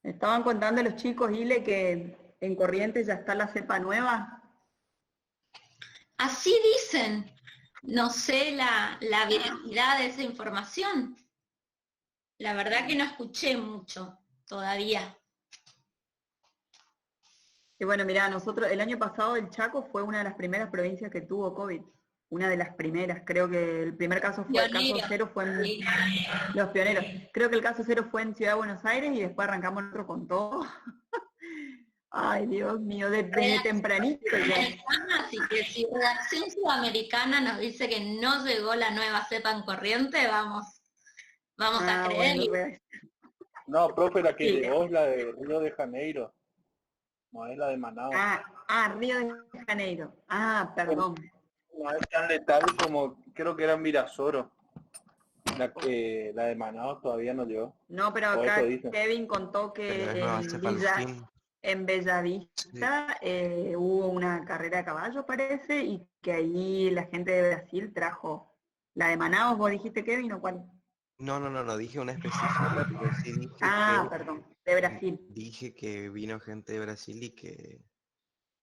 Estaban contando los chicos, Ile, que en Corrientes ya está la cepa nueva. Así dicen. No sé la veracidad de esa información. La verdad que no escuché mucho todavía. Y bueno, mirá, nosotros, el año pasado el Chaco fue una de las primeras provincias que tuvo COVID. Una de las primeras, creo que el primer caso Pionero. cero fue en Sí. los pioneros. Creo que el caso cero fue en Ciudad de Buenos Aires y después arrancamos nosotros con todo. Ay, Dios mío, desde tempranito ya. Así que si Redacción Sudamericana nos dice que no llegó la nueva cepa en Corriente, vamos a creer. Bueno, No, profe, la que sí. llegó es la de Río de Janeiro, no es la de Manaus. Río de Janeiro. Perdón. No es tan letal como, creo que era en Virasoro. La de Manaus todavía no llegó. No, pero O acá eso dicen. Kevin contó que Falcín. en Bellavista hubo una carrera de caballos, parece, y que ahí la gente de Brasil trajo la de Manaus. ¿Vos dijiste, Kevin, o cuál? No, dije una específica, pero sí dije Perdón, de Brasil. Dije que vino gente de Brasil y que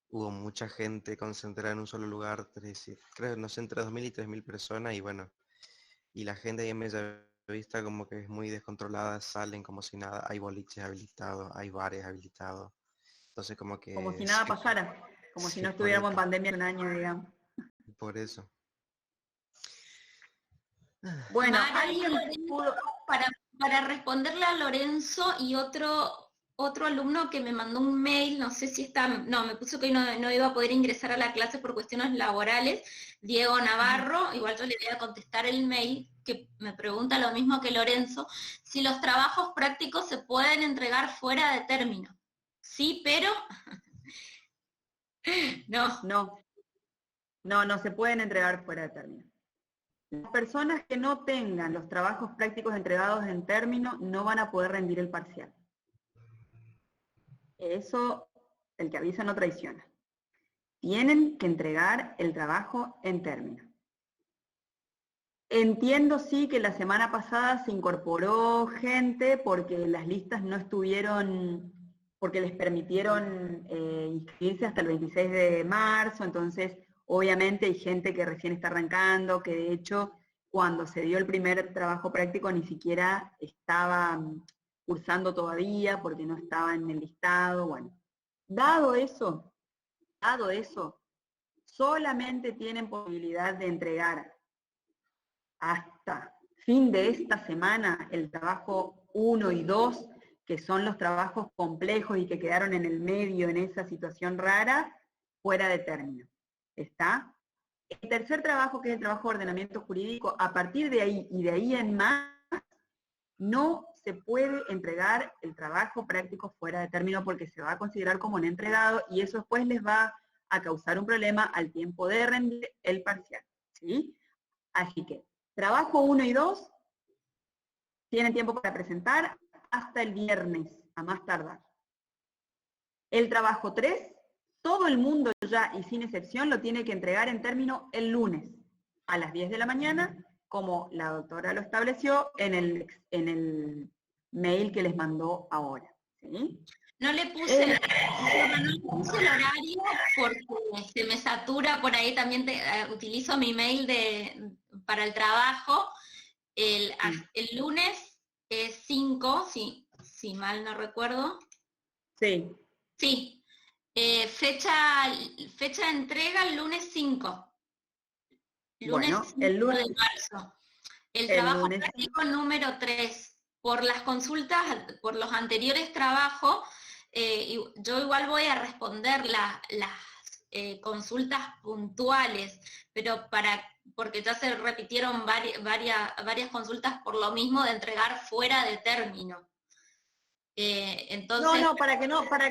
hubo mucha gente concentrada en un solo lugar, creo, no sé, entre 2.000 y 3.000 personas, y bueno, y la gente ahí en Bellavista como que es muy descontrolada, salen como si nada, hay boliches habilitados, hay bares habilitados, entonces como que... Como si nada pasara, como si no estuviéramos en pandemia en un año, digamos. Por eso. Bueno, ¿alguien pudo... para responderle a Lorenzo y otro alumno que me mandó un mail, no sé si está, me puso que no iba a poder ingresar a la clase por cuestiones laborales, Diego Navarro, igual yo le voy a contestar el mail, que me pregunta lo mismo que Lorenzo, si los trabajos prácticos se pueden entregar fuera de término. Sí, pero... No se pueden entregar fuera de término. Las personas que no tengan los trabajos prácticos entregados en término no van a poder rendir el parcial. Eso, el que avisa no traiciona. Tienen que entregar el trabajo en término. Entiendo sí que la semana pasada se incorporó gente porque las listas no estuvieron, porque les permitieron inscribirse hasta el 26 de marzo, entonces obviamente hay gente que recién está arrancando, que de hecho cuando se dio el primer trabajo práctico ni siquiera estaba cursando todavía porque no estaba en el listado. Bueno, dado eso, solamente tienen posibilidad de entregar hasta fin de esta semana el trabajo 1 y 2, que son los trabajos complejos y que quedaron en el medio en esa situación rara, fuera de término. ¿Está? El tercer trabajo, que es el trabajo de ordenamiento jurídico, a partir de ahí y de ahí en más, no se puede entregar el trabajo práctico fuera de término porque se va a considerar como no entregado y eso después les va a causar un problema al tiempo de rendir el parcial. ¿Sí? Así que, trabajo 1 y 2 tienen tiempo para presentar hasta el viernes, a más tardar. El trabajo 3, todo el mundo ya y sin excepción lo tiene que entregar en término el lunes a las 10 de la mañana, como la doctora lo estableció en el mail que les mandó ahora. ¿Sí? No le puse el horario porque se me satura, por ahí también utilizo mi mail para el trabajo. El lunes es 5, si mal no recuerdo. Sí. Sí. Fecha de entrega el lunes 5. Lunes 5 de marzo. El trabajo práctico número 3. Por las consultas, por los anteriores trabajos, yo igual voy a responder las consultas puntuales, pero porque ya se repitieron varias consultas por lo mismo de entregar fuera de término. Entonces... para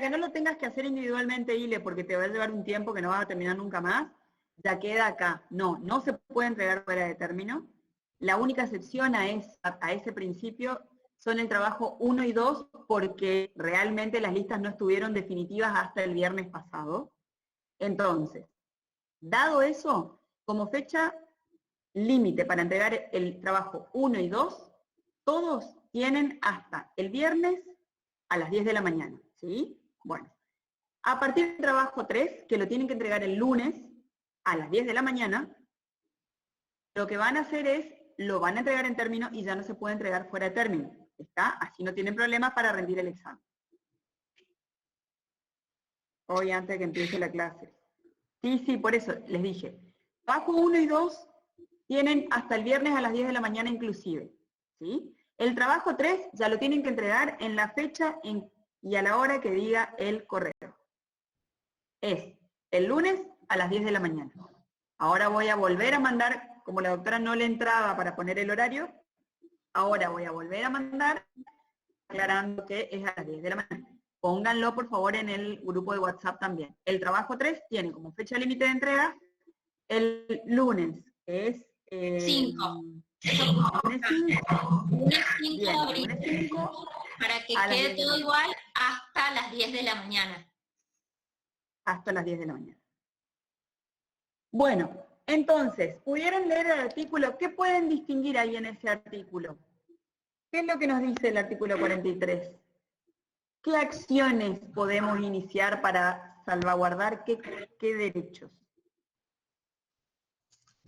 que no lo tengas que hacer individualmente, Ile, porque te va a llevar un tiempo que no vas a terminar nunca más, ya queda acá. No se puede entregar fuera de término. La única excepción a ese principio son el trabajo 1 y 2, porque realmente las listas no estuvieron definitivas hasta el viernes pasado. Entonces, dado eso, como fecha límite para entregar el trabajo 1 y 2, todos tienen hasta el viernes a las 10 de la mañana, ¿sí? Bueno, a partir del trabajo 3, que lo tienen que entregar el lunes a las 10 de la mañana, lo que van a hacer es, lo van a entregar en término y ya no se puede entregar fuera de término, ¿está? Así no tienen problemas para rendir el examen. Hoy antes de que empiece la clase. Sí, por eso les dije. Trabajo 1 y 2 tienen hasta el viernes a las 10 de la mañana inclusive, ¿sí? El trabajo 3 ya lo tienen que entregar en la fecha y a la hora que diga el correo. Es el lunes a las 10 de la mañana. Ahora voy a volver a mandar, como la doctora no le entraba para poner el horario, ahora voy a volver a mandar aclarando que es a las 10 de la mañana. Pónganlo, por favor, en el grupo de WhatsApp también. El trabajo 3 tiene como fecha límite de entrega el lunes, es... 5. Lunes 5. Lunes 5 de Bien, abril. lunes 5 para que quede todo igual hasta las 10 de la mañana. Hasta las 10 de la mañana. Bueno, entonces, ¿pudieron leer el artículo? ¿Qué pueden distinguir ahí en ese artículo? ¿Qué es lo que nos dice el artículo 43? ¿Qué acciones podemos iniciar para salvaguardar qué derechos?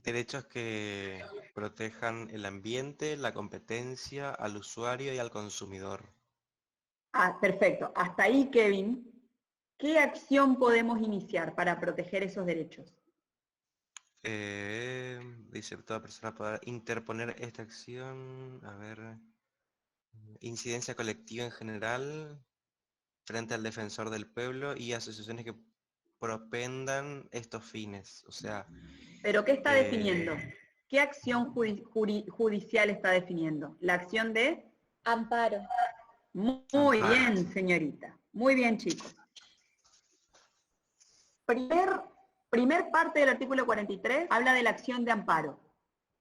Derechos que protejan el ambiente, la competencia, al usuario y al consumidor. Ah, perfecto. Hasta ahí, Kevin. ¿Qué acción podemos iniciar para proteger esos derechos? Dice, toda persona podrá interponer esta acción, a ver, incidencia colectiva en general, frente al defensor del pueblo y asociaciones que propendan estos fines, o sea... ¿Pero qué está definiendo? ¿Qué acción judicial está definiendo? ¿La acción de? Amparo. Muy bien, señorita. Muy bien, chicos. Primer parte del artículo 43 habla de la acción de amparo.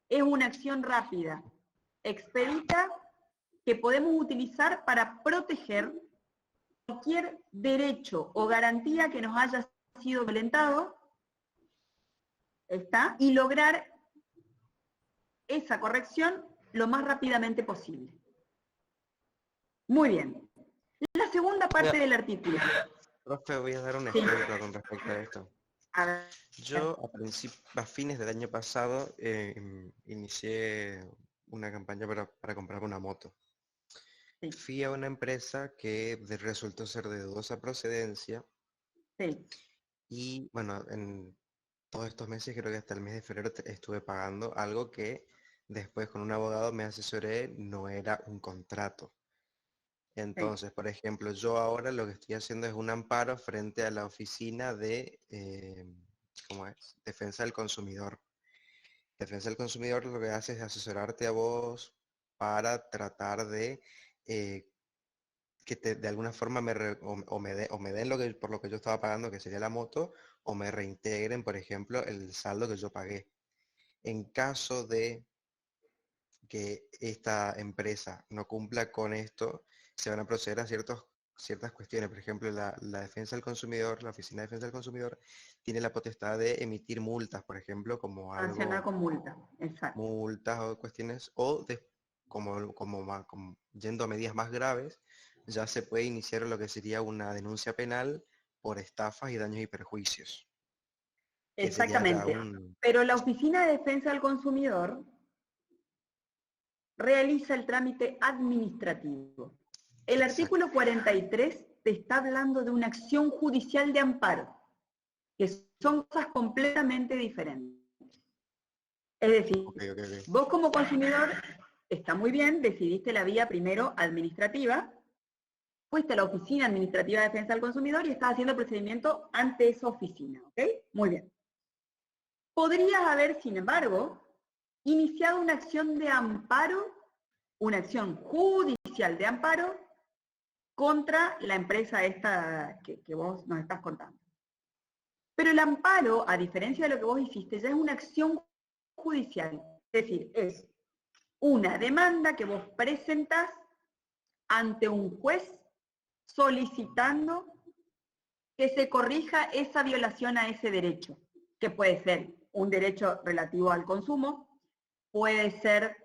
Es una acción rápida, expedita, que podemos utilizar para proteger cualquier derecho o garantía que nos haya sido violentado, ¿está? Y lograr esa corrección lo más rápidamente posible. Muy bien. La segunda parte del artículo. Profe, voy a dar un ejemplo con respecto a esto. A ver. Yo a fines del año pasado inicié una campaña para comprar una moto. Sí. Fui a una empresa que resultó ser de dudosa procedencia. Sí. Y bueno, en todos estos meses, creo que hasta el mes de febrero estuve pagando algo que después con un abogado me asesoré, no era un contrato. Entonces, por ejemplo, yo ahora lo que estoy haciendo es un amparo frente a la oficina de, ¿cómo es? Defensa del consumidor. Defensa del consumidor lo que hace es asesorarte a vos para tratar de que de alguna forma me den por lo que yo estaba pagando, que sería la moto, o me reintegren, por ejemplo, el saldo que yo pagué. En caso de que esta empresa no cumpla con esto, se van a proceder a ciertas cuestiones. Por ejemplo, la defensa del consumidor, la Oficina de Defensa del Consumidor, tiene la potestad de emitir multas, por ejemplo, como algo... Sancionar con multa, exacto. Multas o cuestiones, o como yendo a medidas más graves, ya se puede iniciar lo que sería una denuncia penal por estafas y daños y perjuicios. Exactamente. Pero la Oficina de Defensa del Consumidor realiza el trámite administrativo. El artículo 43 te está hablando de una acción judicial de amparo, que son cosas completamente diferentes. Es decir, vos como consumidor, está muy bien, decidiste la vía primero administrativa, fuiste a la Oficina Administrativa de Defensa del Consumidor y estás haciendo el procedimiento ante esa oficina, ¿ok? Muy bien. Podrías haber, sin embargo, iniciado una acción de amparo, una acción judicial de amparo contra la empresa esta que vos nos estás contando. Pero el amparo, a diferencia de lo que vos hiciste, ya es una acción judicial. Es decir, es una demanda que vos presentás ante un juez solicitando que se corrija esa violación a ese derecho, que puede ser un derecho relativo al consumo, puede ser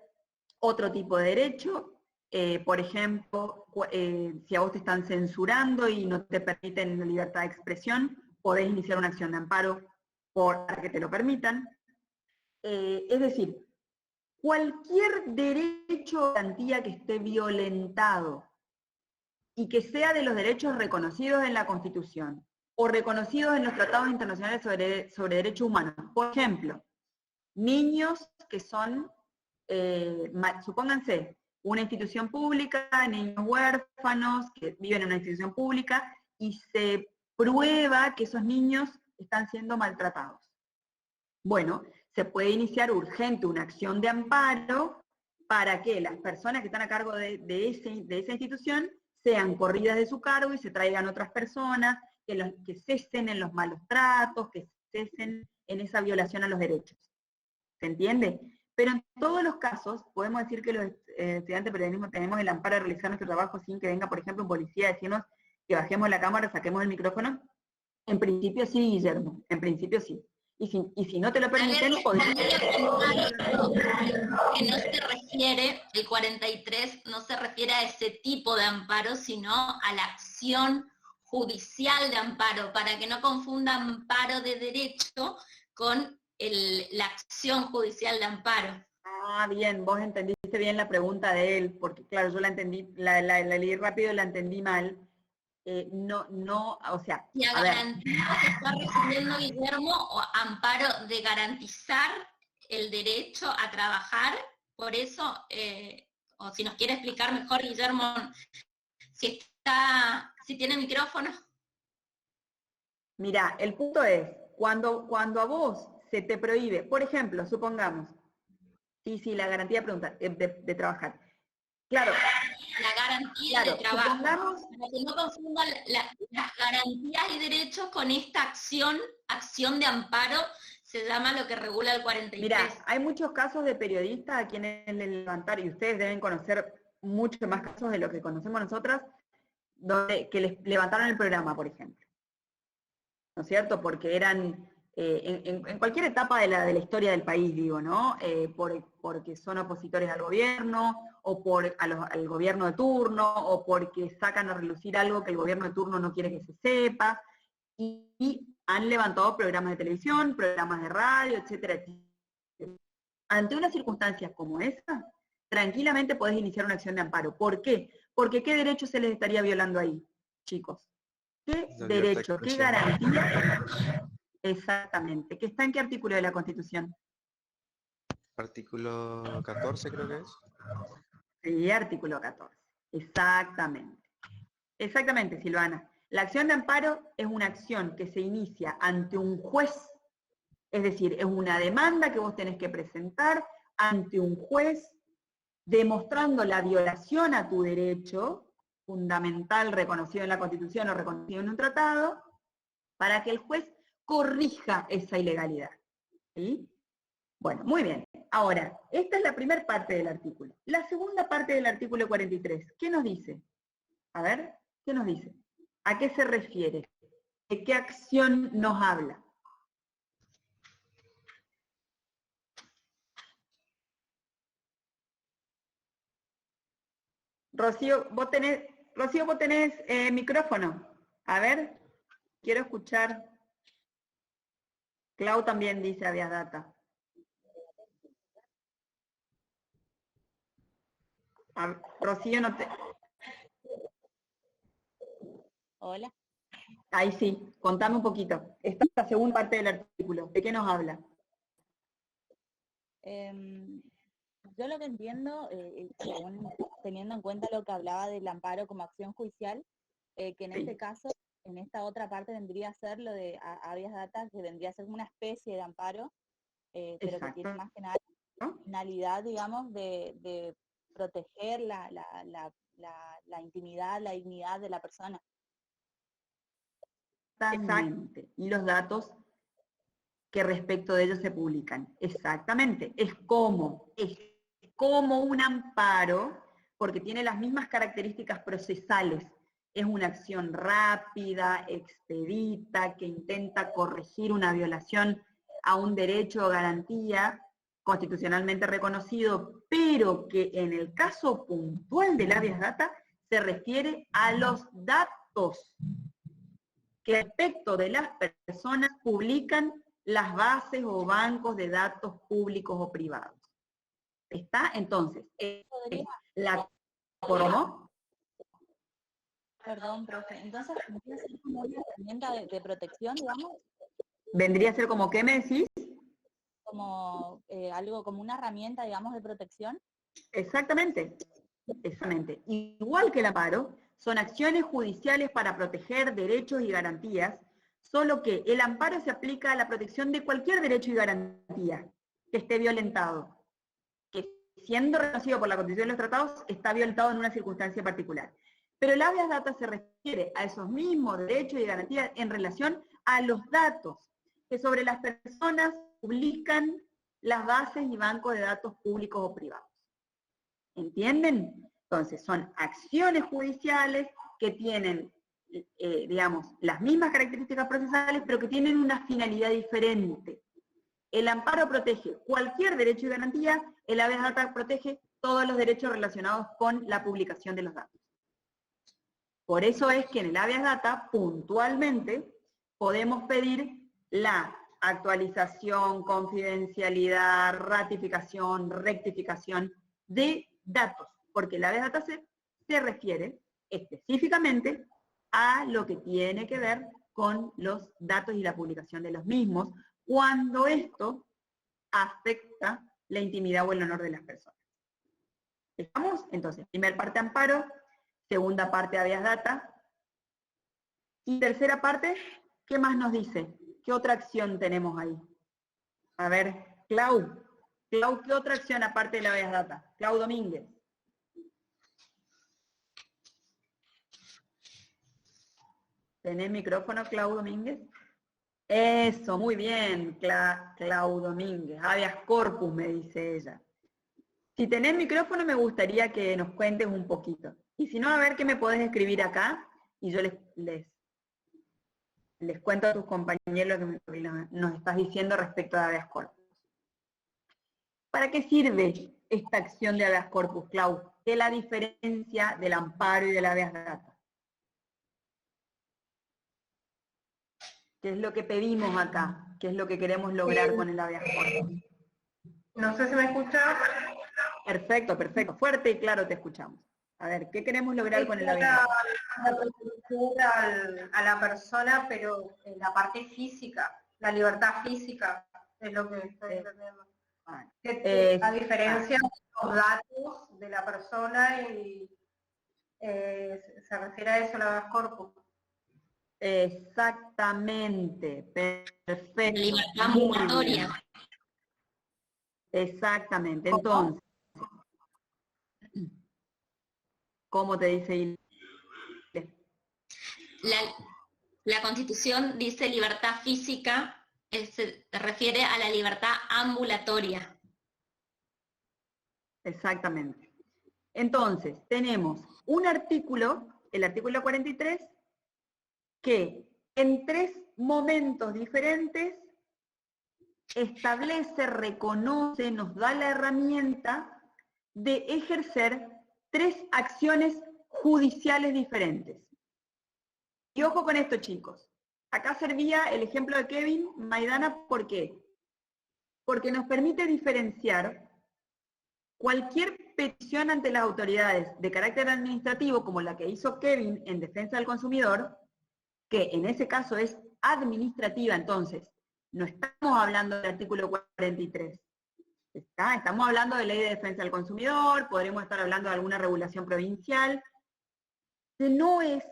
otro tipo de derecho, por ejemplo, si a vos te están censurando y no te permiten la libertad de expresión, podés iniciar una acción de amparo para que te lo permitan. Es decir, cualquier derecho o garantía que esté violentado y que sea de los derechos reconocidos en la Constitución o reconocidos en los tratados internacionales sobre derechos humanos. Por ejemplo, niños que son, supónganse, una institución pública, niños huérfanos que viven en una institución pública y se prueba que esos niños están siendo maltratados. Bueno, se puede iniciar urgente una acción de amparo para que las personas que están a cargo de esa institución sean corridas de su cargo y se traigan otras personas, que cesen en los malos tratos, que cesen en esa violación a los derechos. ¿Se entiende? Pero en todos los casos, podemos decir que los estudiantes de periodismo tenemos el amparo de realizar nuestro trabajo sin que venga, por ejemplo, un policía a decirnos que bajemos la cámara, saquemos el micrófono. En principio sí, Guillermo, en principio sí. Y si no te lo permiten, podés... Que no se refiere, el 43 no se refiere a ese tipo de amparo, sino a la acción judicial de amparo, para que no confunda amparo de derecho con la acción judicial de amparo. Ah, bien, vos entendiste bien la pregunta de él, porque claro, yo la entendí, la leí rápido y la entendí mal. O sea... ¿Y a garantía se está refiriendo, Guillermo, o amparo de garantizar el derecho a trabajar? Por eso, o si nos quiere explicar mejor, Guillermo, si tiene micrófono. Mira, el punto es, cuando a vos se te prohíbe, por ejemplo, supongamos, sí, la garantía de trabajar. Claro. La garantía de trabajo. Para que no confundan las garantías y derechos con esta acción de amparo, se llama lo que regula el 43. Mira, hay muchos casos de periodistas a quienes le levantaron, y ustedes deben conocer muchos más casos de lo que conocemos nosotras, que les levantaron el programa, por ejemplo. ¿No es cierto? Porque eran, en cualquier etapa de la historia del país, digo, ¿no? Porque son opositores al gobierno, o al gobierno de turno, o porque sacan a relucir algo que el gobierno de turno no quiere que se sepa, y han levantado programas de televisión, programas de radio, etcétera, etcétera. Ante una circunstancia como esa, tranquilamente podés iniciar una acción de amparo. ¿Por qué? Porque ¿qué derecho se les estaría violando ahí, chicos? ¿Qué derecho, qué garantía? Exactamente. ¿Que está en qué artículo de la Constitución? Artículo 14 creo que es. Sí, artículo 14. Exactamente. Exactamente, Silvana. La acción de amparo es una acción que se inicia ante un juez, es decir, es una demanda que vos tenés que presentar ante un juez demostrando la violación a tu derecho fundamental reconocido en la Constitución o reconocido en un tratado, para que el juez corrija esa ilegalidad. ¿Sí? Bueno, muy bien. Ahora, esta es la primera parte del artículo. La segunda parte del artículo 43, ¿qué nos dice? A ver, ¿qué nos dice? ¿A qué se refiere? ¿De qué acción nos habla? Rocío, vos tenés micrófono. A ver, quiero escuchar. Clau también dice había data. Rocío, no te... Hola. Ahí sí, contame un poquito. Esta es la segunda parte del artículo. ¿De qué nos habla? Yo lo que entiendo, teniendo en cuenta lo que hablaba del amparo como acción judicial, que en este caso, en esta otra parte vendría a ser lo de habeas data, que vendría a ser una especie de amparo, pero que tiene más que nada la finalidad, digamos, de proteger la intimidad, la dignidad de la persona. Exactamente. Y los datos que respecto de ellos se publican. Exactamente. Es como un amparo, porque tiene las mismas características procesales. Es una acción rápida, expedita, que intenta corregir una violación a un derecho o garantía, constitucionalmente reconocido, pero que en el caso puntual del habeas data se refiere a los datos que respecto de las personas publican las bases o bancos de datos públicos o privados. ¿Está? Entonces, ¿cómo? Perdón, profe. Entonces, ¿vendría a ser como una herramienta de protección, digamos? ¿Vendría a ser como qué me decís? Como algo, como una herramienta, digamos, de protección. Exactamente. Exactamente. Igual que el amparo, son acciones judiciales para proteger derechos y garantías, solo que el amparo se aplica a la protección de cualquier derecho y garantía que esté violentado, que siendo reconocido por la Constitución de los Tratados, está violentado en una circunstancia particular. Pero el habeas data se refiere a esos mismos derechos y garantías en relación a los datos que sobre las personas publican las bases y bancos de datos públicos o privados. ¿Entienden? Entonces, son acciones judiciales que tienen, digamos, las mismas características procesales, pero que tienen una finalidad diferente. El amparo protege cualquier derecho y garantía, el habeas data protege todos los derechos relacionados con la publicación de los datos. Por eso es que en el habeas data, puntualmente, podemos pedir la actualización, confidencialidad, ratificación, rectificación de datos, porque el habeas data se refiere específicamente a lo que tiene que ver con los datos y la publicación de los mismos, cuando esto afecta la intimidad o el honor de las personas. ¿Estamos? Entonces, primera parte amparo, segunda parte habeas data, y tercera parte, ¿qué más nos dice? ¿Qué otra acción tenemos ahí? A ver, Clau, ¿qué otra acción aparte de la habeas data? Clau Domínguez. ¿Tenés micrófono, Clau Domínguez? Eso, muy bien, Clau Domínguez. Habeas corpus, me dice ella. Si tenés micrófono, me gustaría que nos cuentes un poquito. Y si no, a ver qué me podés escribir acá, y yo les cuento a tus compañeros lo que nos estás diciendo respecto a habeas corpus. ¿Para qué sirve esta acción de habeas corpus, Clau? ¿Qué es la diferencia del amparo y del habeas data? ¿Qué es lo que pedimos acá? ¿Qué es lo que queremos lograr con el habeas corpus? No sé si me escucha. Perfecto, perfecto. Fuerte y claro te escuchamos. A ver, ¿qué queremos lograr con el habeas corpus? La protección a la persona, pero en la parte física, la libertad física, es lo que estoy entendiendo. A diferencia de los datos de la persona y se refiere a eso el habeas corpus. Exactamente, perfecto. Libertad ambulatoria. Exactamente, entonces, ¿cómo te dice? La Constitución dice libertad física, se refiere a la libertad ambulatoria. Exactamente. Entonces, tenemos un artículo, el artículo 43, que en 3 momentos diferentes establece, reconoce, nos da la herramienta de ejercer 3 acciones judiciales diferentes. Y ojo con esto, chicos. Acá servía el ejemplo de Kevin Maidana, ¿por qué? Porque nos permite diferenciar cualquier petición ante las autoridades de carácter administrativo, como la que hizo Kevin en defensa del consumidor, que en ese caso es administrativa, entonces, no estamos hablando del artículo 43. Estamos hablando de ley de defensa del consumidor, podremos estar hablando de alguna regulación provincial, que no es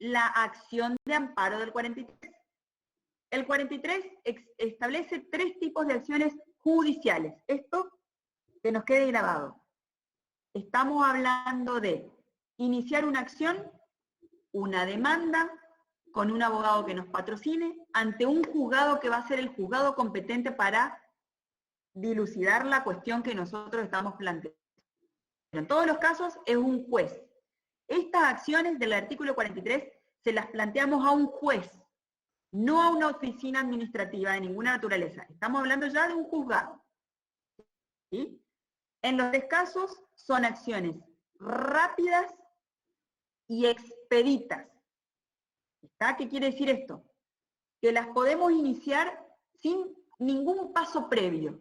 la acción de amparo del 43. El 43 establece 3 tipos de acciones judiciales. Esto que nos quede grabado. Estamos hablando de iniciar una acción, una demanda, con un abogado que nos patrocine, ante un juzgado que va a ser el juzgado competente para dilucidar la cuestión que nosotros estamos planteando. En todos los casos es un juez. Estas acciones del artículo 43 se las planteamos a un juez, no a una oficina administrativa de ninguna naturaleza. Estamos hablando ya de un juzgado. ¿sí? En los 3 casos son acciones rápidas y expeditas. ¿Está? ¿Qué quiere decir esto? Que las podemos iniciar sin ningún paso previo.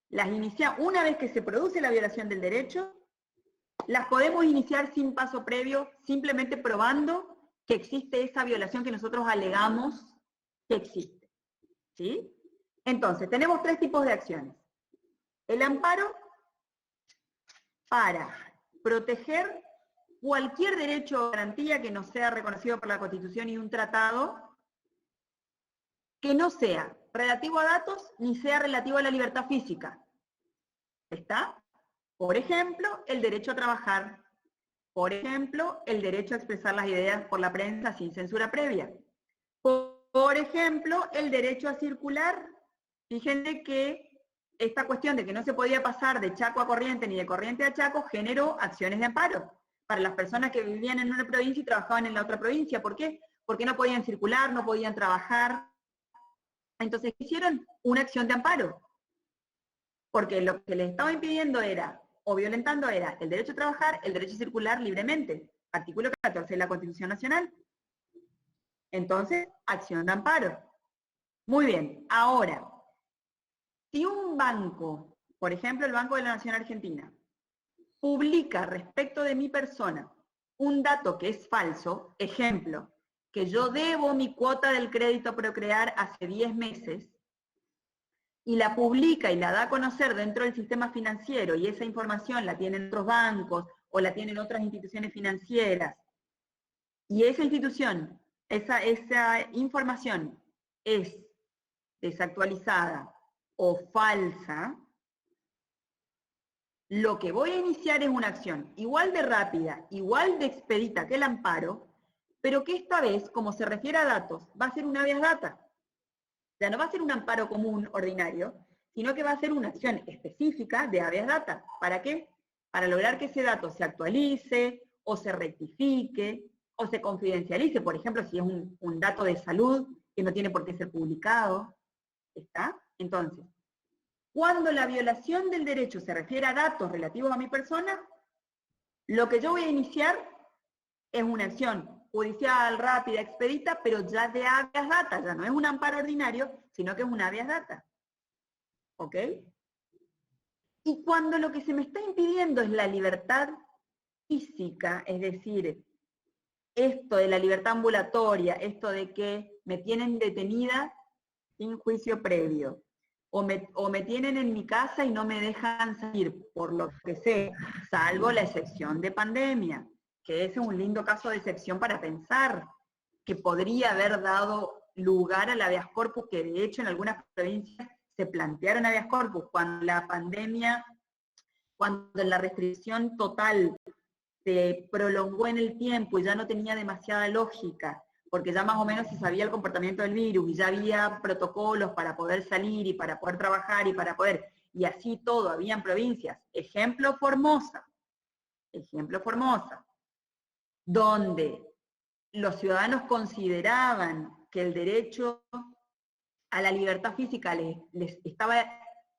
Las inicia una vez que se produce la violación del derecho, las podemos iniciar sin paso previo, simplemente probando que existe esa violación que nosotros alegamos que existe. ¿Sí? Entonces, tenemos 3 tipos de acciones. El amparo para proteger cualquier derecho o garantía que no sea reconocido por la Constitución y un tratado, que no sea relativo a datos ni sea relativo a la libertad física. ¿Está? Por ejemplo, el derecho a trabajar. Por ejemplo, el derecho a expresar las ideas por la prensa sin censura previa. Por ejemplo, el derecho a circular. Fíjense que esta cuestión de que no se podía pasar de Chaco a Corrientes ni de Corrientes a Chaco generó acciones de amparo para las personas que vivían en una provincia y trabajaban en la otra provincia. ¿Por qué? Porque no podían circular, no podían trabajar. Entonces, ¿qué hicieron? Una acción de amparo. Porque lo que les estaba impidiendo era, o violentando era, el derecho a trabajar, el derecho a circular libremente. Artículo 14 de la Constitución Nacional. Entonces, acción de amparo. Muy bien, ahora, si un banco, por ejemplo el Banco de la Nación Argentina, publica respecto de mi persona un dato que es falso, ejemplo, que yo debo mi cuota del crédito Procrear hace 10 meses, y la publica y la da a conocer dentro del sistema financiero, y esa información la tienen otros bancos, o la tienen otras instituciones financieras, y esa institución, esa información es desactualizada o falsa, lo que voy a iniciar es una acción igual de rápida, igual de expedita que el amparo, pero que esta vez, como se refiere a datos, va a ser un habeas data. O sea, no va a ser un amparo común, ordinario, sino que va a ser una acción específica de habeas data. ¿Para qué? Para lograr que ese dato se actualice, o se rectifique, o se confidencialice. Por ejemplo, si es un dato de salud que no tiene por qué ser publicado. ¿Está? Entonces, cuando la violación del derecho se refiere a datos relativos a mi persona, lo que yo voy a iniciar es una acción judicial, rápida, expedita, pero ya de habeas data, ya no es un amparo ordinario, sino que es un habeas data. ¿Ok? Y cuando lo que se me está impidiendo es la libertad física, es decir, esto de la libertad ambulatoria, esto de que me tienen detenida sin juicio previo, o me tienen en mi casa y no me dejan salir, por lo que sé, salvo la excepción de pandemia, que ese es un lindo caso de excepción para pensar, que podría haber dado lugar al habeas corpus, que de hecho en algunas provincias se plantearon habeas corpus, cuando la pandemia, cuando la restricción total se prolongó en el tiempo y ya no tenía demasiada lógica, porque ya más o menos se sabía el comportamiento del virus, y ya había protocolos para poder salir, y para poder trabajar, y así todo, habían provincias, ejemplo Formosa, donde los ciudadanos consideraban que el derecho a la libertad física les estaba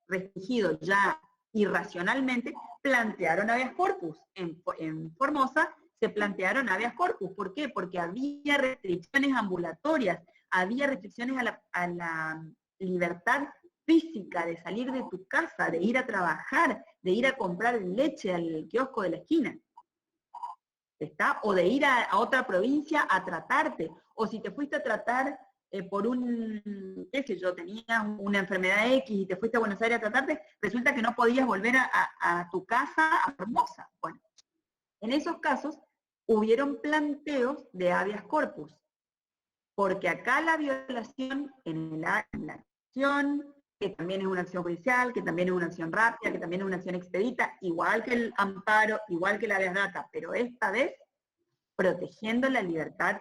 restringido ya irracionalmente, plantearon habeas corpus. En Formosa se plantearon habeas corpus. ¿Por qué? Porque había restricciones ambulatorias, había restricciones a la libertad física de salir de tu casa, de ir a trabajar, de ir a comprar leche al kiosco de la esquina. ¿Está? O de ir a otra provincia a tratarte, o si te fuiste a tratar por qué sé yo, tenías una enfermedad X y te fuiste a Buenos Aires a tratarte, resulta que no podías volver a tu casa a Formosa. Bueno, en esos casos hubieron planteos de habeas corpus, porque acá la violación en la acción, que también es una acción judicial, que también es una acción rápida, que también es una acción expedita, igual que el amparo, igual que la habeas data, pero esta vez protegiendo la libertad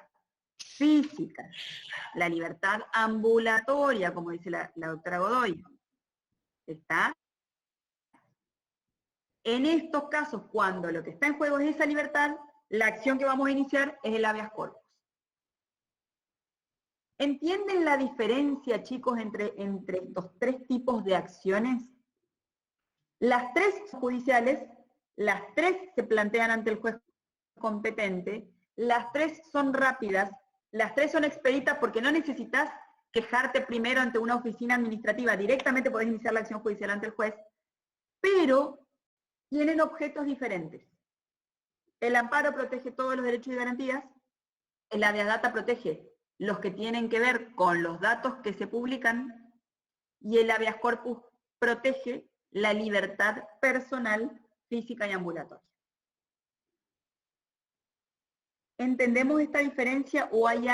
física, la libertad ambulatoria, como dice la doctora Godoy. ¿Está? En estos casos, cuando lo que está en juego es esa libertad, la acción que vamos a iniciar es el habeas corpus. ¿Entienden la diferencia, chicos, entre estos 3 tipos de acciones? Las 3 judiciales, las 3 se plantean ante el juez competente, las 3 son rápidas, las 3 son expeditas porque no necesitas quejarte primero ante una oficina administrativa, directamente podés iniciar la acción judicial ante el juez, pero tienen objetos diferentes. El amparo protege todos los derechos y garantías, el habeas data protege los que tienen que ver con los datos que se publican, y el habeas corpus protege la libertad personal, física y ambulatoria. ¿Entendemos esta diferencia o hay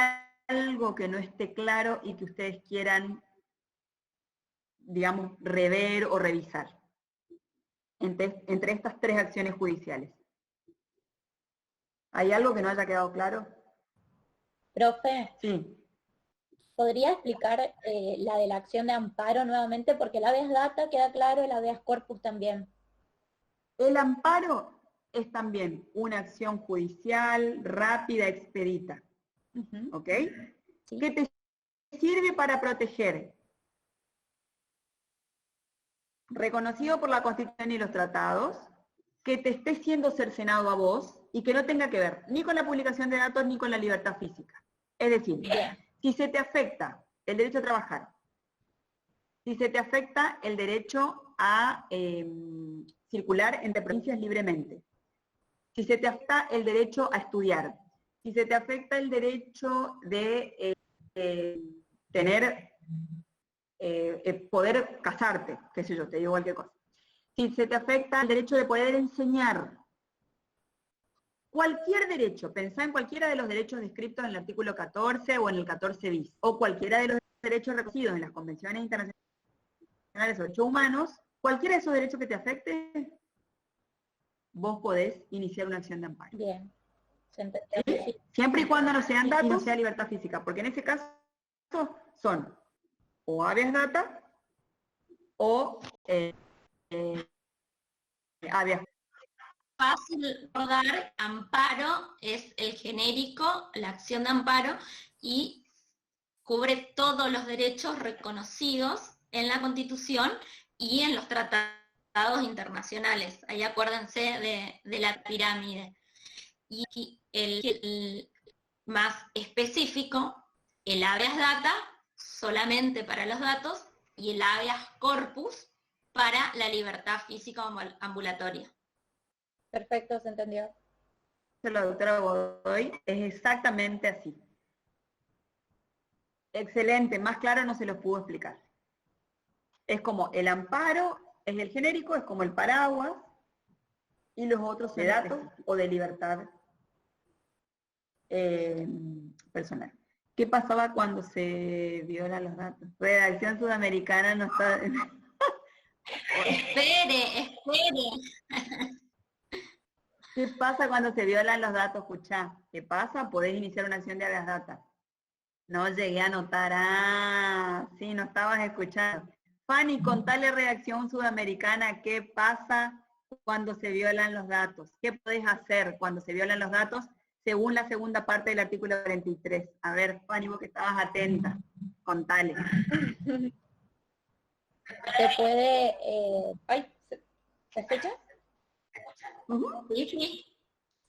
algo que no esté claro y que ustedes quieran, digamos, rever o revisar entre estas 3 acciones judiciales? ¿Hay algo que no haya quedado claro? Profe. Sí. ¿Podría explicar la de la acción de amparo nuevamente? Porque el habeas data queda claro, el habeas corpus también. El amparo es también una acción judicial rápida, expedita. ¿Ok? Sí. Que te sirve para proteger, reconocido por la Constitución y los tratados, que te esté siendo cercenado a vos y que no tenga que ver ni con la publicación de datos ni con la libertad física. Es decir, bien, si se te afecta el derecho a trabajar, si se te afecta el derecho a circular entre provincias libremente, si se te afecta el derecho a estudiar, si se te afecta el derecho de poder casarte, qué sé yo, te digo cualquier cosa. Si se te afecta el derecho de poder enseñar, cualquier derecho, pensá en cualquiera de los derechos descritos en el artículo 14 o en el 14 bis, o cualquiera de los derechos reconocidos en las convenciones internacionales de derechos humanos, cualquiera de esos derechos que te afecte, vos podés iniciar una acción de amparo. Bien. ¿Sí? Siempre y cuando no sean datos y no sea libertad física, porque en ese caso son o habeas data o habeas. Fácil recordar, amparo es el genérico, la acción de amparo, y cubre todos los derechos reconocidos en la Constitución y en los tratados internacionales. Ahí acuérdense de la pirámide. Y el más específico, el habeas data, solamente para los datos, y el habeas corpus para la libertad física ambulatoria. Perfecto, se entendió. La doctora Godoy, es exactamente así. Excelente, más claro no se los pudo explicar. Es como el amparo, es el genérico, es como el paraguas, y los otros de datos o de libertad personal. ¿Qué pasaba cuando se violan los datos? Redacción Sudamericana no está... Espere. ¿Qué pasa cuando se violan los datos? Escuchá, ¿qué pasa? Podés iniciar una acción de habeas data. No llegué a notar, sí, no estabas escuchando. Fanny, contale Redacción Sudamericana, ¿qué pasa cuando se violan los datos? ¿Qué podés hacer cuando se violan los datos según la segunda parte del artículo 43? A ver, Fanny, vos que estabas atenta, contale. Se puede... ¿se escucha? Sí.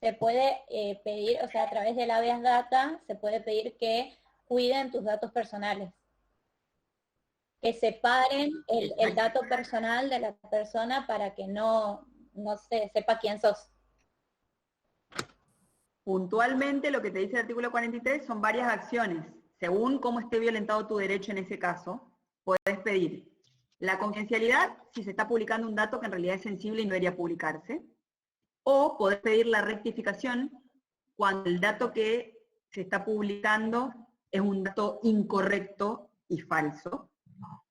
Se puede pedir, o sea, a través del habeas data, se puede pedir que cuiden tus datos personales. Que separen el dato personal de la persona para que no se sepa quién sos. Puntualmente lo que te dice el artículo 43 son varias acciones. Según cómo esté violentado tu derecho en ese caso, puedes pedir la confidencialidad si se está publicando un dato que en realidad es sensible y no debería publicarse, o podés pedir la rectificación cuando el dato que se está publicando es un dato incorrecto y falso,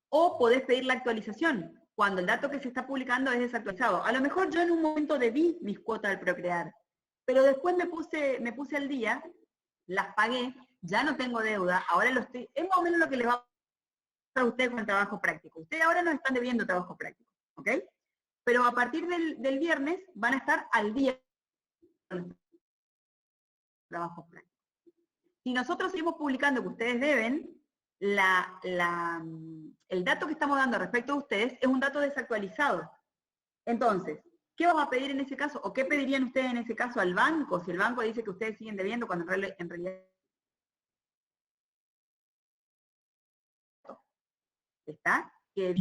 o podés pedir la actualización cuando el dato que se está publicando es desactualizado. A lo mejor yo en un momento debí mis cuotas del Procrear, pero después me puse al día, las pagué, ya no tengo deuda, ahora lo estoy, es más o menos lo que les va a ustedes con el trabajo práctico. Ustedes ahora no están debiendo trabajo práctico, ¿ok? Pero a partir del viernes van a estar al día con el trabajo práctico. Si nosotros seguimos publicando que ustedes deben, el dato que estamos dando respecto a ustedes es un dato desactualizado. Entonces, ¿qué vamos a pedir en ese caso? ¿O qué pedirían ustedes en ese caso al banco? Si el banco dice que ustedes siguen debiendo cuando en realidad ¿está? Que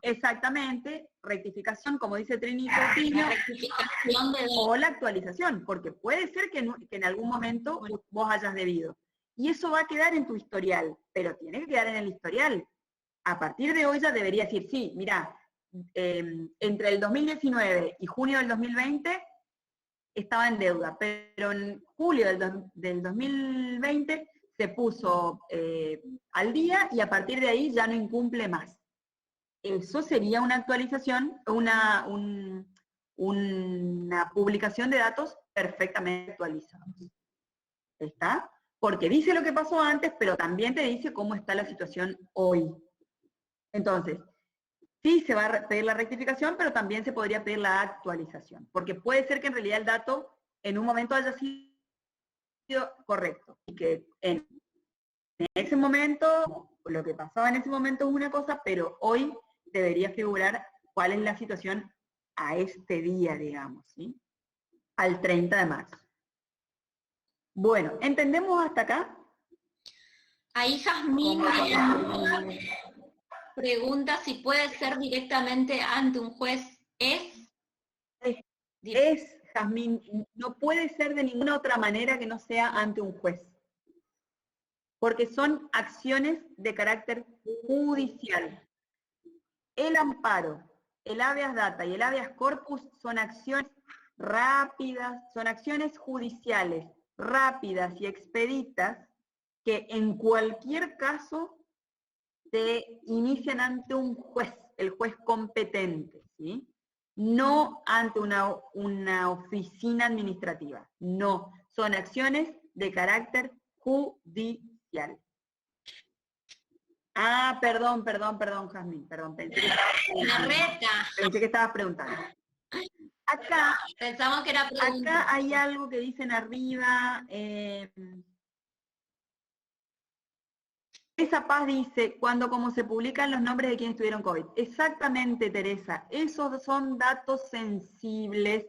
exactamente, rectificación, como dice Trini Coutinho, o la actualización, porque puede ser que en algún momento vos hayas debido. Y eso va a quedar en tu historial, pero tiene que quedar en el historial. A partir de hoy ya debería decir, sí, mira, entre el 2019 y junio del 2020 estaba en deuda, pero en julio del 2020 se puso al día y a partir de ahí ya no incumple más. Eso sería una actualización, una publicación de datos perfectamente actualizados. ¿Está? Porque dice lo que pasó antes, pero también te dice cómo está la situación hoy. Entonces, sí se va a pedir la rectificación, pero también se podría pedir la actualización, porque puede ser que en realidad el dato en un momento haya sido correcto, y que en ese momento, lo que pasaba en ese momento es una cosa, pero hoy debería figurar cuál es la situación a este día, digamos, ¿sí? Al 30 de marzo. Bueno, ¿entendemos hasta acá? Ahí Jazmín pregunta si puede ser directamente ante un juez. Es, Jazmín, no puede ser de ninguna otra manera que no sea ante un juez. Porque son acciones de carácter judicial. El amparo, el habeas data y el habeas corpus son acciones rápidas, son acciones judiciales rápidas y expeditas que en cualquier caso se inician ante un juez, el juez competente, ¿sí? No ante una oficina administrativa, no, son acciones de carácter judicial. Ah, perdón, Jazmín, perdón, pensé que estabas preguntando. Acá, pensamos que era pregunta. Acá hay algo que dicen arriba, Teresa Paz dice, como se publican los nombres de quienes tuvieron COVID. Exactamente, Teresa, esos son datos sensibles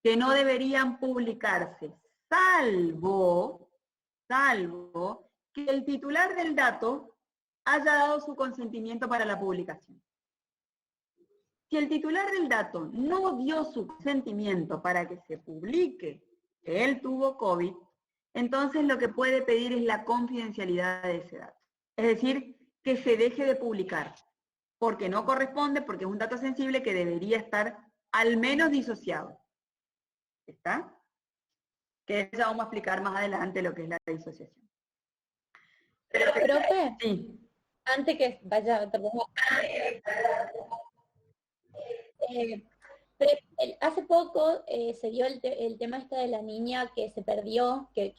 que no deberían publicarse, salvo que el titular del dato haya dado su consentimiento para la publicación. Si el titular del dato no dio su consentimiento para que se publique que él tuvo COVID, entonces lo que puede pedir es la confidencialidad de ese dato. Es decir, que se deje de publicar, porque no corresponde, porque es un dato sensible que debería estar al menos disociado. ¿Está? Que ya vamos a explicar más adelante lo que es la disociación. Profe, sí. Antes que vaya, perdón. Hace poco se dio el tema de la niña que se perdió, que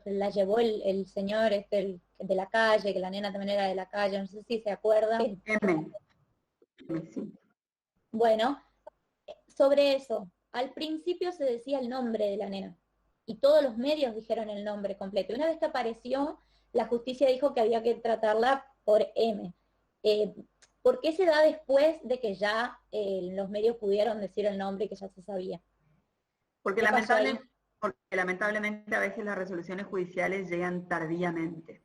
la llevó el señor de la calle, que la nena también era de la calle, no sé si se acuerdan. Sí. Bueno, sobre eso, al principio se decía el nombre de la nena, y todos los medios dijeron el nombre completo. Una vez que apareció, la justicia dijo que había que tratarla por M. ¿Por qué se da después de que ya los medios pudieron decir el nombre y que ya se sabía? Porque lamentablemente a veces las resoluciones judiciales llegan tardíamente.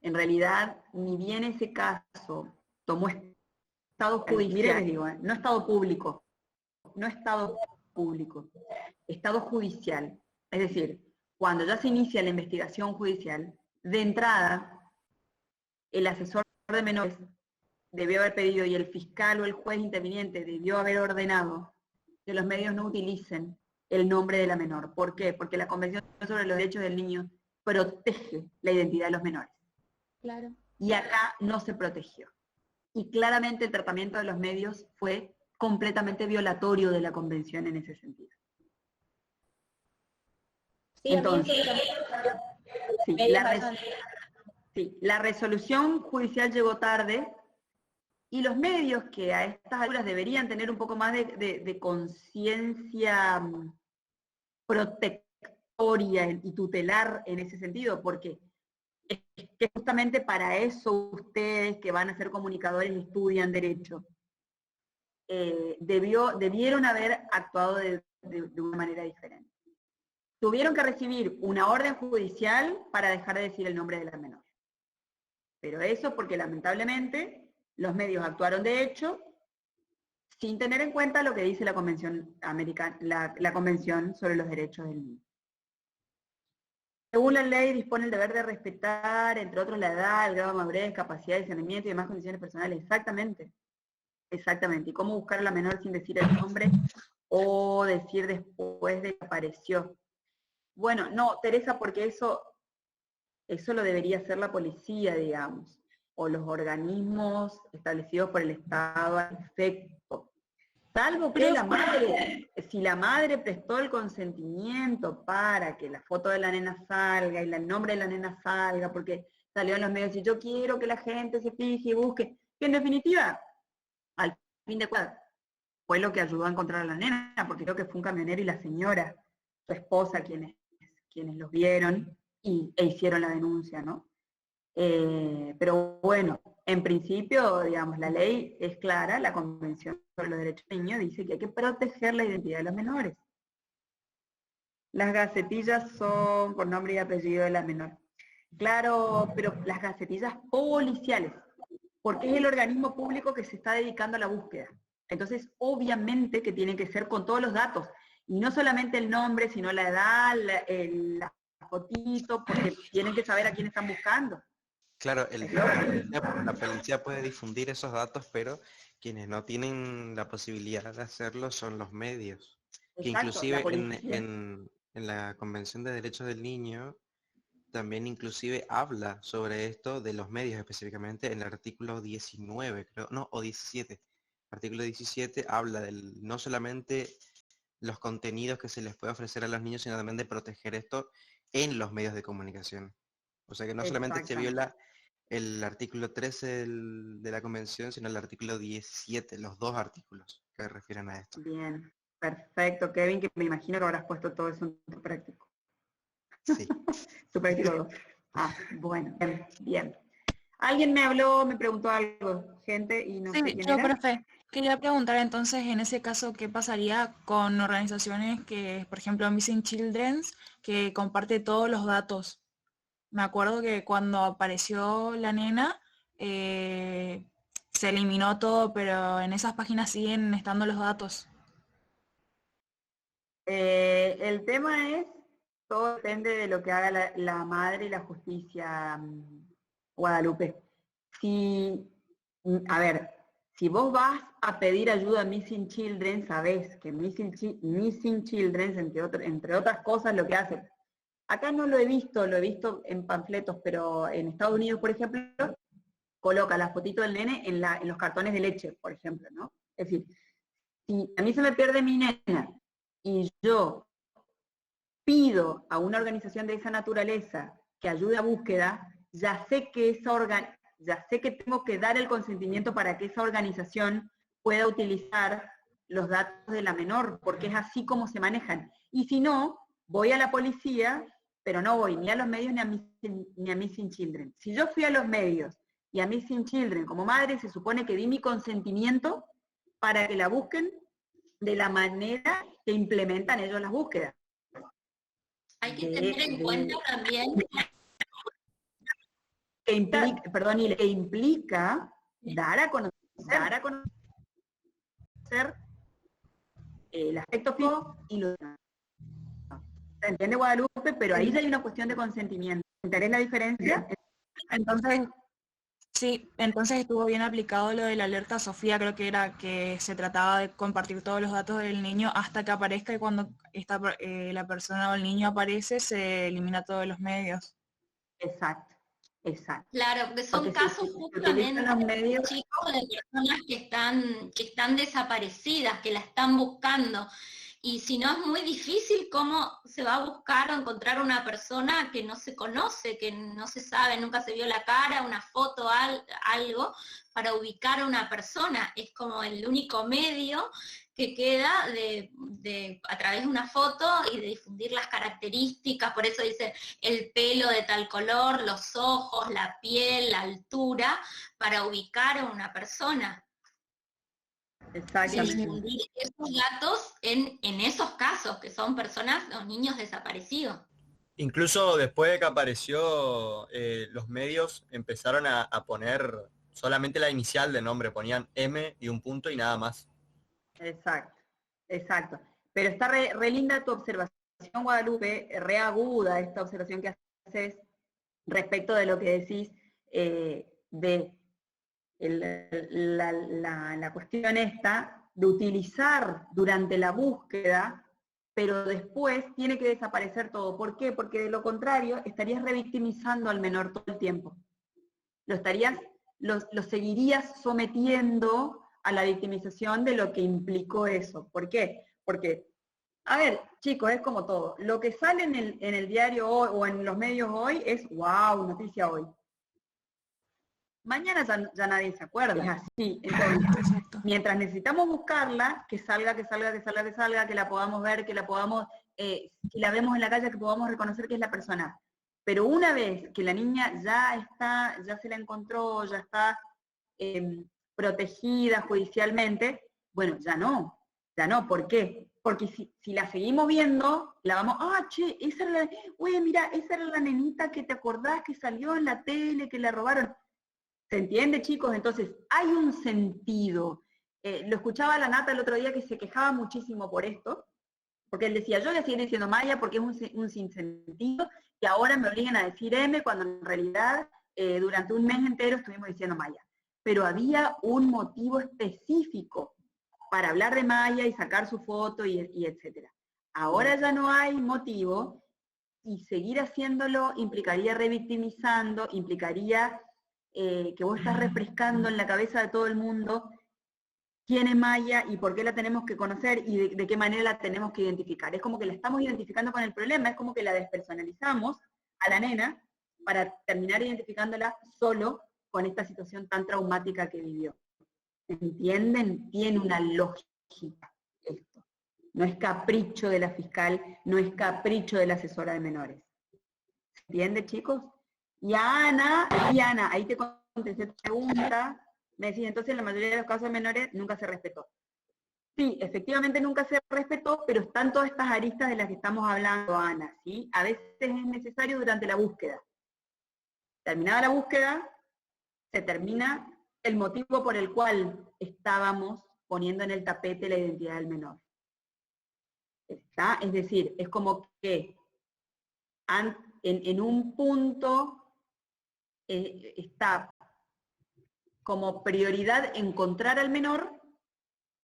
En realidad, ni bien ese caso tomó estado judicial, les digo, no estado público, estado judicial. Es decir, cuando ya se inicia la investigación judicial, de entrada, el asesor de menores debió haber pedido, y el fiscal o el juez interviniente debió haber ordenado que los medios no utilicen el nombre de la menor. ¿Por qué? Porque la Convención sobre los Derechos del Niño protege la identidad de los menores. Claro. Y acá no se protegió. Y claramente el tratamiento de los medios fue completamente violatorio de la Convención en ese sentido. Sí, entonces, la resolución judicial llegó tarde, y los medios que a estas alturas deberían tener un poco más de conciencia protectoria y tutelar en ese sentido, porque es que justamente para eso ustedes que van a ser comunicadores estudian derecho. debieron haber actuado de una manera diferente. Tuvieron que recibir una orden judicial para dejar de decir el nombre de la menor. Pero eso porque lamentablemente los medios actuaron de hecho sin tener en cuenta lo que dice la Convención Americana, la Convención sobre los Derechos del Niño. Según la ley, dispone el deber de respetar, entre otros, la edad, el grado de madurez, capacidad de discernimiento y demás condiciones personales. Exactamente. Exactamente. ¿Y cómo buscar a la menor sin decir el nombre o decir después de que apareció? Bueno, no, Teresa, porque eso lo debería hacer la policía, digamos, o los organismos establecidos por el Estado al efecto. Salvo que si la madre prestó el consentimiento para que la foto de la nena salga y el nombre de la nena salga, porque salió en los medios y yo quiero que la gente se fije y busque, que en definitiva, al fin de cuentas, fue lo que ayudó a encontrar a la nena, porque creo que fue un camionero y la señora, su esposa, quienes los vieron e hicieron la denuncia, ¿no? Pero bueno, en principio, digamos, la ley es clara, la Convención sobre los Derechos del Niño dice que hay que proteger la identidad de los menores. Las gacetillas son por nombre y apellido de la menor. Claro, pero las gacetillas policiales, porque es el organismo público que se está dedicando a la búsqueda. Entonces, obviamente que tiene que ser con todos los datos, y no solamente el nombre, sino la edad, la fotito, porque tienen que saber a quién están buscando. Claro, la policía puede difundir esos datos, pero quienes no tienen la posibilidad de hacerlo son los medios. Que Exacto, inclusive en la Convención de Derechos del Niño también inclusive habla sobre esto de los medios específicamente en el artículo 19, creo, no, o 17. El artículo 17 habla no solamente los contenidos que se les puede ofrecer a los niños, sino también de proteger esto en los medios de comunicación. O sea que no solamente se viola el artículo 13 de la Convención, sino el artículo 17, los dos artículos que refieren a esto. Bien, perfecto, Kevin, que me imagino que habrás puesto todo eso en tu práctico. Sí. Tu práctico 2. Ah, bueno, bien. Alguien me preguntó algo, gente, y no sé quién era. Profe. Quería preguntar entonces, en ese caso, ¿qué pasaría con organizaciones que, por ejemplo, Missing Children, que comparte todos los datos? Me acuerdo que cuando apareció la nena, se eliminó todo, pero en esas páginas siguen estando los datos. El tema es, todo depende de lo que haga la madre y la justicia, Guadalupe. A ver, si vos vas a pedir ayuda a Missing Children, sabés que Missing Children, entre otras cosas, lo que hace, acá no lo he visto en panfletos, pero en Estados Unidos, por ejemplo, coloca la fotito del nene en los cartones de leche, por ejemplo, ¿no? Es decir, si a mí se me pierde mi nena y yo pido a una organización de esa naturaleza que ayude a búsqueda, ya sé que tengo que dar el consentimiento para que esa organización pueda utilizar los datos de la menor, porque es así como se manejan. Y si no, voy a la policía, pero no voy ni a los medios ni a Missing Children. Si yo fui a los medios y a Missing Children como madre, se supone que di mi consentimiento para que la busquen de la manera que implementan ellos las búsquedas. Hay que tener en cuenta también que implica dar a conocer el aspecto físico y lo demás. ¿Se entiende, Guadalupe? Pero ahí ya hay una cuestión de consentimiento. ¿Entendés la diferencia? Entonces, sí, entonces estuvo bien aplicado lo de la alerta Sofía, creo que era que se trataba de compartir todos los datos del niño hasta que aparezca, y cuando la persona o el niño aparece, se elimina todos los medios. Exacto. Claro, porque son casos justamente de chicos, de personas que están desaparecidas, que la están buscando. Y si no, es muy difícil cómo se va a buscar o encontrar una persona que no se conoce, que no se sabe, nunca se vio la cara, una foto, algo, para ubicar a una persona. Es como el único medio que queda a través de una foto y de difundir las características, por eso dice el pelo de tal color, los ojos, la piel, la altura, para ubicar a una persona. Exactamente. Difundir esos datos en esos casos, que son personas o niños desaparecidos. Incluso después de que apareció, los medios empezaron a poner solamente la inicial de nombre, ponían M y un punto y nada más. Exacto, exacto. Pero está re linda tu observación, Guadalupe, re aguda esta observación que haces respecto de lo que decís de la cuestión esta de utilizar durante la búsqueda, pero después tiene que desaparecer todo. ¿Por qué? Porque de lo contrario estarías revictimizando al menor todo el tiempo. Lo seguirías sometiendo a la victimización de lo que implicó eso. ¿Por qué? Porque, a ver, chicos, es como todo. Lo que sale en el diario hoy o en los medios hoy es, wow, noticia hoy. Mañana ya nadie se acuerda, es así. Entonces, mientras necesitamos buscarla, que salga, que la podamos ver, que la podamos, si la vemos en la calle, que podamos reconocer que es la persona. Pero una vez que la niña ya se la encontró, ya está protegida judicialmente, bueno, ya no. ¿Por qué? Porque si la seguimos viendo, la vamos, che, esa era la nenita que te acordás que salió en la tele, que la robaron. ¿Se entiende, chicos? Entonces, hay un sentido. Lo escuchaba la Nata el otro día que se quejaba muchísimo por esto, porque él decía, yo voy a seguir diciendo Maya porque es un sinsentido, y ahora me obligan a decir M, cuando en realidad durante un mes entero estuvimos diciendo Maya. Pero había un motivo específico para hablar de Maya y sacar su foto y etcétera. Ahora ya no hay motivo, y seguir haciéndolo implicaría revictimizando, implicaría que vos estás refrescando en la cabeza de todo el mundo quién es Maya y por qué la tenemos que conocer y de qué manera la tenemos que identificar. Es como que la estamos identificando con el problema, es como que la despersonalizamos a la nena para terminar identificándola solo con esta situación tan traumática que vivió. ¿Entienden? Tiene una lógica esto. No es capricho de la fiscal, no es capricho de la asesora de menores. ¿Se entiende, chicos? Y Ana, ahí te contesté tu pregunta, me decís, entonces en la mayoría de los casos de menores nunca se respetó. Sí, efectivamente nunca se respetó, pero están todas estas aristas de las que estamos hablando, Ana, ¿sí? A veces es necesario durante la búsqueda. Terminada la búsqueda, se termina el motivo por el cual estábamos poniendo en el tapete la identidad del menor. ¿Está? Es decir, es como que en un punto está como prioridad encontrar al menor.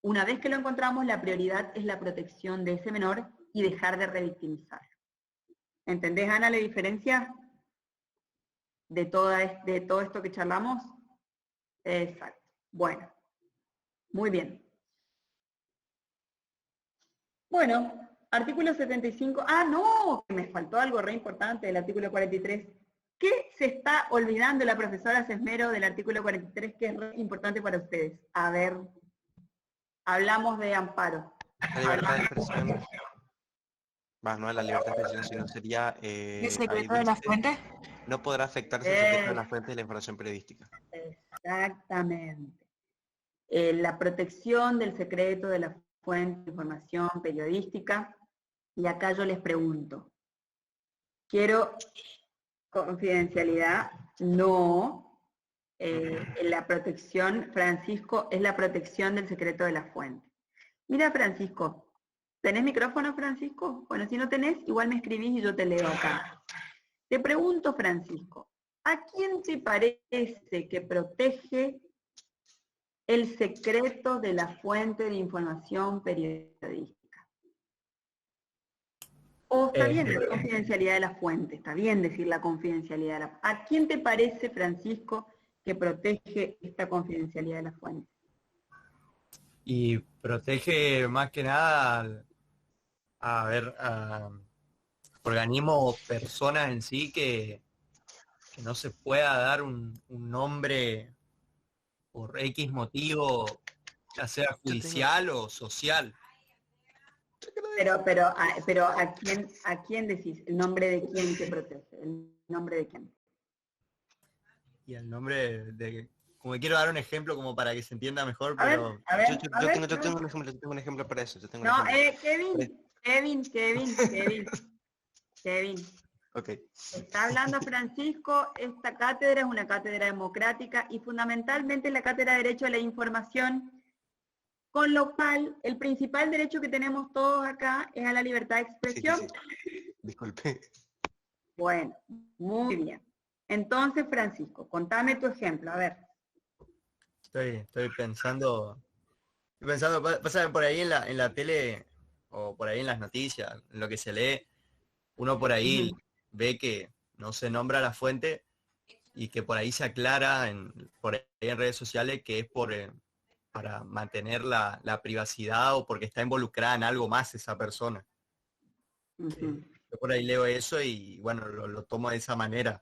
Una vez que lo encontramos, la prioridad es la protección de ese menor y dejar de revictimizarlo. ¿Entendés, Ana, la diferencia de todo esto que charlamos? Exacto. Bueno, muy bien. Bueno, artículo 75. No, me faltó algo re importante del artículo 43. ¿Qué se está olvidando la profesora Sesmero del artículo 43 que es re importante para ustedes? A ver, hablamos de amparo. La libertad de expresión. No es la libertad de expresión, sino sería... ¿El secreto de la fuente? No podrá afectarse el secreto de la fuente de la información periodística. Exactamente. La protección del secreto de la fuente de información periodística. Y acá yo les pregunto, ¿quiero confidencialidad? No. La protección, Francisco, es la protección del secreto de la fuente. Mira, Francisco, ¿tenés micrófono, Francisco? Bueno, si no tenés, igual me escribís y yo te leo acá. Te pregunto, Francisco, ¿a quién te parece que protege el secreto de la fuente de información periodística? O está bien la confidencialidad de la fuente, está bien decir la confidencialidad de la fuente. ¿A quién te parece, Francisco, que protege esta confidencialidad de la fuente? Y protege más que nada a organismos o personas en sí que no se pueda dar un nombre por X motivo, ya sea judicial o social. Pero ¿a quién decís? ¿El nombre de quién te protege? ¿El nombre de quién? Y el nombre de como quiero dar un ejemplo como para que se entienda mejor, A ver, pero... Yo tengo un ejemplo para eso. No, Kevin. Ok. Está hablando Francisco, esta cátedra es una cátedra democrática y fundamentalmente la cátedra de Derecho a la Información, con lo cual el principal derecho que tenemos todos acá es a la libertad de expresión. Sí. Disculpe. Bueno, muy bien. Entonces, Francisco, contame tu ejemplo, a ver. Estoy pensando, pasa por ahí en la tele, o por ahí en las noticias, en lo que se lee, uno por ahí ve que no se nombra la fuente y que por ahí se aclara por ahí en redes sociales que es para mantener la privacidad o porque está involucrada en algo más esa persona. Yo por ahí leo eso y bueno, lo tomo de esa manera.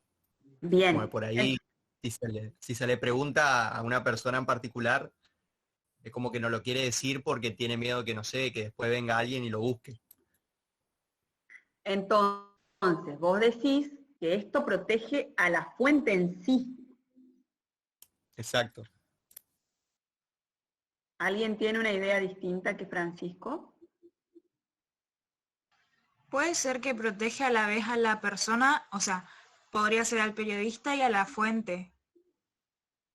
Bien. Como por ahí, si se le pregunta a una persona en particular, es como que no lo quiere decir porque tiene miedo que, no sé, que después venga alguien y lo busque. Entonces, vos decís que esto protege a la fuente en sí. Exacto. ¿Alguien tiene una idea distinta que Francisco? Puede ser que protege a la vez a la persona, o sea, podría ser al periodista y a la fuente,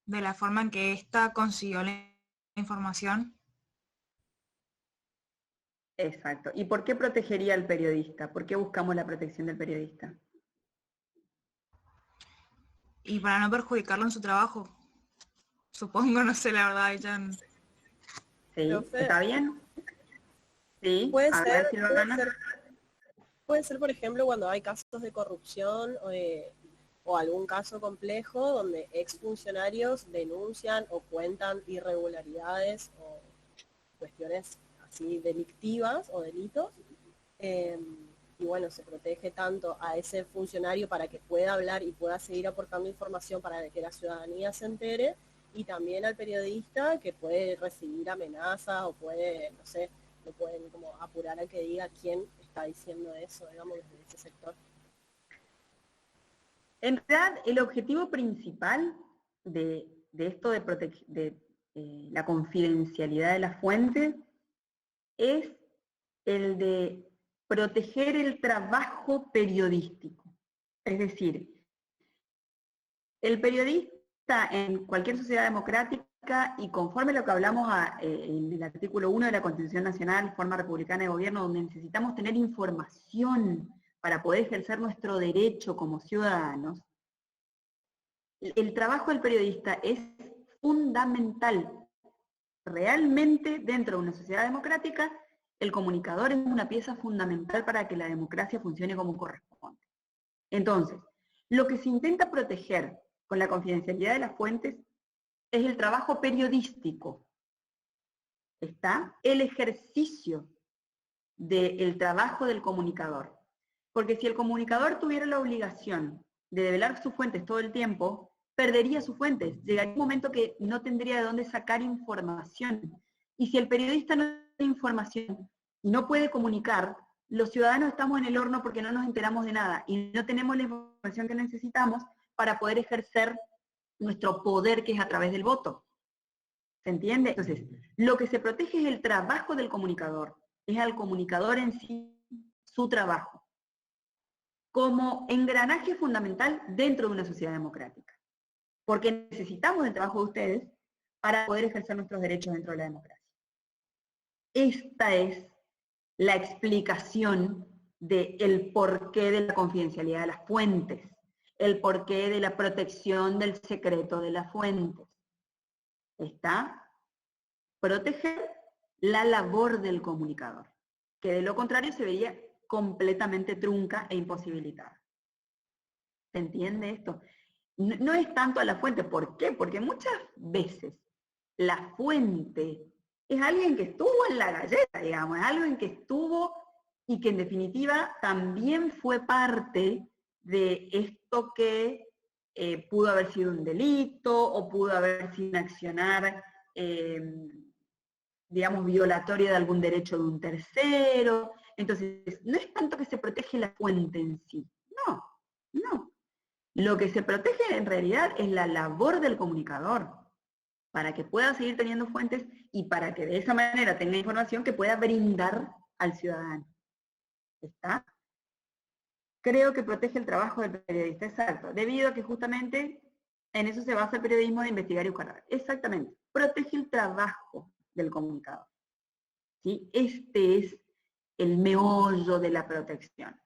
de la forma en que ésta consiguió la información. Exacto. ¿Y por qué protegería al periodista? ¿Por qué buscamos la protección del periodista? Y para no perjudicarlo en su trabajo. Supongo, no sé, la verdad, ya... Sí, ¿está bien? Sí, puede a ver, Silvana. Puede ser, por ejemplo, cuando hay casos de corrupción o algún caso complejo donde exfuncionarios denuncian o cuentan irregularidades o cuestiones así delictivas o delitos. Y bueno, se protege tanto a ese funcionario para que pueda hablar y pueda seguir aportando información para que la ciudadanía se entere, y también al periodista que puede recibir amenazas o puede, no sé, lo pueden como apurar a que diga quién está diciendo eso, digamos, desde ese sector. En realidad, el objetivo principal de esto de la confidencialidad de la fuente es el de proteger el trabajo periodístico. Es decir, el periodista en cualquier sociedad democrática, y conforme a lo que hablamos en el artículo 1 de la Constitución Nacional, forma republicana de gobierno, donde necesitamos tener información para poder ejercer nuestro derecho como ciudadanos, el trabajo del periodista es fundamental. Realmente, dentro de una sociedad democrática, el comunicador es una pieza fundamental para que la democracia funcione como corresponde. Entonces, lo que se intenta proteger con la confidencialidad de las fuentes es el trabajo periodístico. Está el ejercicio del trabajo del comunicador. Porque si el comunicador tuviera la obligación de develar sus fuentes todo el tiempo, perdería sus fuentes. Llegaría un momento que no tendría de dónde sacar información. Y si el periodista no tiene información y no puede comunicar, los ciudadanos estamos en el horno porque no nos enteramos de nada y no tenemos la información que necesitamos para poder ejercer nuestro poder, que es a través del voto. ¿Se entiende? Entonces, lo que se protege es el trabajo del comunicador, es al comunicador en sí, su trabajo, como engranaje fundamental dentro de una sociedad democrática. Porque necesitamos el trabajo de ustedes para poder ejercer nuestros derechos dentro de la democracia. Esta es la explicación del porqué de la confidencialidad de las fuentes, el porqué de la protección del secreto de las fuentes. Está proteger la labor del comunicador, que de lo contrario se vería completamente trunca e imposibilitada. ¿Se entiende esto? No es tanto a la fuente. ¿Por qué? Porque muchas veces la fuente es alguien que estuvo en la galleta, digamos, es alguien que estuvo y que en definitiva también fue parte de esto que pudo haber sido un delito o pudo haber sido un accionar, digamos, violatorio de algún derecho de un tercero. Entonces, no es tanto que se protege la fuente en sí, no. Lo que se protege en realidad es la labor del comunicador, para que pueda seguir teniendo fuentes y para que de esa manera tenga información que pueda brindar al ciudadano. ¿Está? Creo que protege el trabajo del periodista, exacto, debido a que justamente en eso se basa el periodismo de investigar y buscar. Exactamente, protege el trabajo del comunicador. ¿Sí? Este es el meollo de la protección.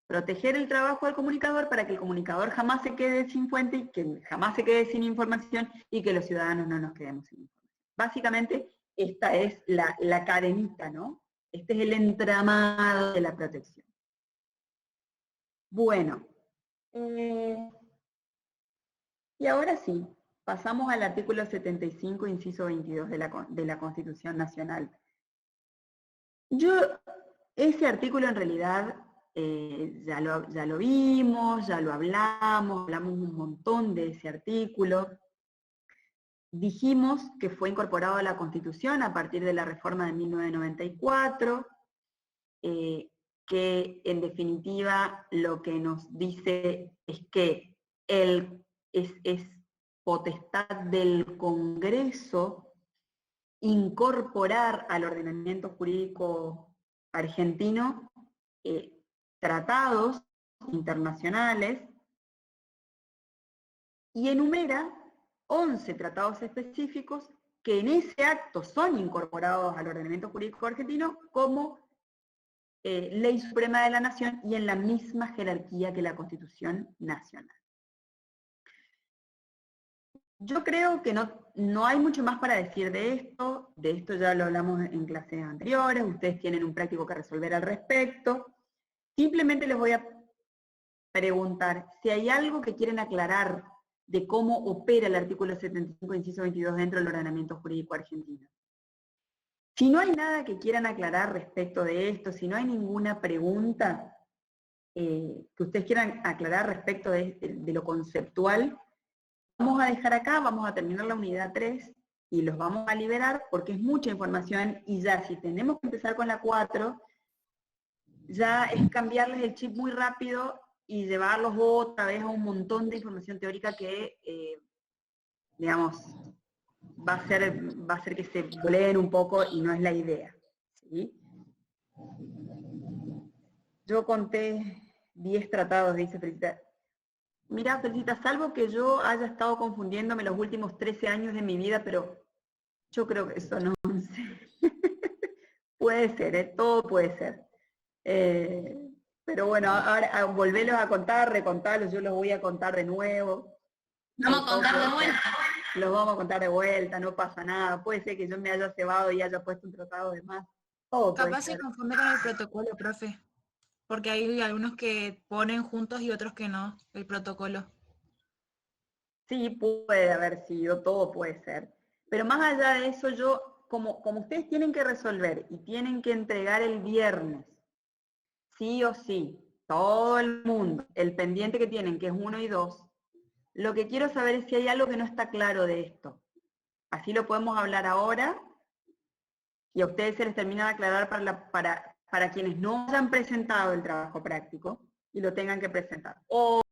Proteger el trabajo del comunicador para que el comunicador jamás se quede sin fuente y que jamás se quede sin información y que los ciudadanos no nos quedemos sin información. Básicamente, esta es la cadenita, ¿no? Este es el entramado de la protección. Bueno, y ahora sí, pasamos al artículo 75, inciso 22 de la Constitución Nacional. Ese artículo en realidad ya lo vimos, ya lo hablamos un montón de ese artículo. Dijimos que fue incorporado a la Constitución a partir de la reforma de 1994, que en definitiva lo que nos dice es que es potestad del Congreso incorporar al ordenamiento jurídico argentino tratados internacionales y enumera 11 tratados específicos que en ese acto son incorporados al ordenamiento jurídico argentino como ley suprema de la nación y en la misma jerarquía que la Constitución Nacional. Yo creo que no hay mucho más para decir de esto ya lo hablamos en clases anteriores, ustedes tienen un práctico que resolver al respecto. Simplemente les voy a preguntar si hay algo que quieren aclarar de cómo opera el artículo 75, inciso 22 dentro del ordenamiento jurídico argentino. Si no hay nada que quieran aclarar respecto de esto, si no hay ninguna pregunta que ustedes quieran aclarar respecto de lo conceptual, vamos a dejar acá, vamos a terminar la unidad 3 y los vamos a liberar porque es mucha información y ya si tenemos que empezar con la 4, ya es cambiarles el chip muy rápido y llevarlos otra vez a un montón de información teórica que, digamos, va a ser que se voleen un poco y no es la idea. ¿Sí? Yo conté 10 tratados, dice Felicita. Mira, Felicita, salvo que yo haya estado confundiéndome los últimos 13 años de mi vida, pero yo creo que son 11. Puede ser, todo puede ser. Pero bueno, ahora volverlos a contar, recontarlos, yo los voy a contar de nuevo. Vamos a contar de vuelta. Los vamos a contar de vuelta, no pasa nada. Puede ser que yo me haya cebado y haya puesto un tratado de más. Capaz se confunde con el protocolo, profe. Porque hay algunos que ponen juntos y otros que no, el protocolo. Sí, puede haber sido, todo puede ser. Pero más allá de eso, como ustedes tienen que resolver y tienen que entregar el viernes, sí o sí, todo el mundo, el pendiente que tienen, que es 1 y 2, lo que quiero saber es si hay algo que no está claro de esto. Así lo podemos hablar ahora y a ustedes se les termina de aclarar para quienes no hayan presentado el trabajo práctico y lo tengan que presentar. O